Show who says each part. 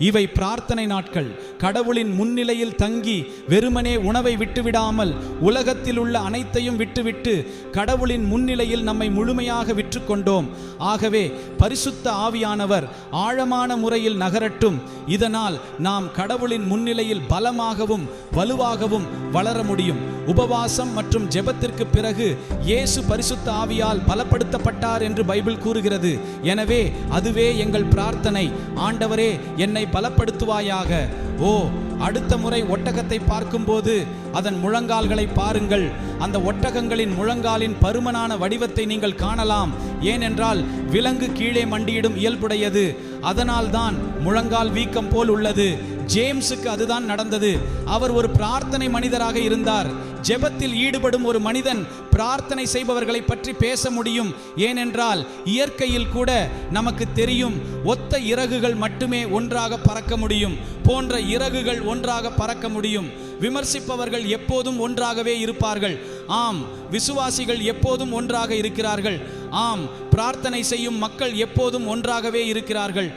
Speaker 1: இவை பிரார்த்தனை நாட்கள். கடவுளின் முன்னிலையில் தங்கி வெறுமனே உணவை விட்டுவிடாமல் உலகத்தில் உள்ள அனைத்தையும் விட்டுவிட்டு கடவுளின் முன்னிலையில் நம்மை முழுமையாக விற்றுக்கொண்டோம். ஆகவே பரிசுத்த ஆவியானவர் ஆழமான முறையில் நகரட்டும். இதனால் நாம் கடவுளின் முன்னிலையில் பலமாகவும் வலுவாகவும் வளர முடியும். உபவாசம் மற்றும் ஜெபத்திற்கு பிறகு இயேசு பரிசுத்த ஆவியால் பலப்படுத்தப்பட்டார் என்று பைபிள் கூறுகிறது. எனவே அதுவே எங்கள் பிரார்த்தனை. ஆண்டவரே, என்னை பலப்படுத்துவாயாக. ஓ, அடுத்த முறை ஒட்டகத்தை பார்க்கும்போது அதன் முழங்கால்களை பாருங்கள். அந்த ஒட்டகங்களின் முழங்காலின் பருமனான வடிவத்தை நீங்கள் காணலாம். ஏனென்றால் விலங்கு கீழே மண்டியிடும் இயல்புடையது. அதனால்தான் முழங்கால் வீக்கம் போல் உள்ளது. ஜேம்ஸுக்கு அதுதான் நடந்தது. அவர் ஒரு பிரார்த்தனை மனிதராக இருந்தார். ஜெபத்தில் ஈடுபடும் ஒரு மனிதன் பிரார்த்தனை செய்பவர்களை பற்றி பேச முடியும். ஏனென்றால் இயற்கையில் கூட நமக்கு தெரியும், ஒத்த இறகுகள் மட்டுமே ஒன்றாக பறக்க முடியும் போன்ற இறகுகள் ஒன்றாக பறக்க முடியும். விமர்சிப்பவர்கள் எப்போதும் ஒன்றாகவே இருப்பார்கள். ஆம், விசுவாசிகள் எப்போதும் ஒன்றாக இருக்கிறார்கள். ஆம், பிரார்த்தனை செய்யும் மக்கள் எப்போதும் ஒன்றாகவே இருக்கிறார்கள்.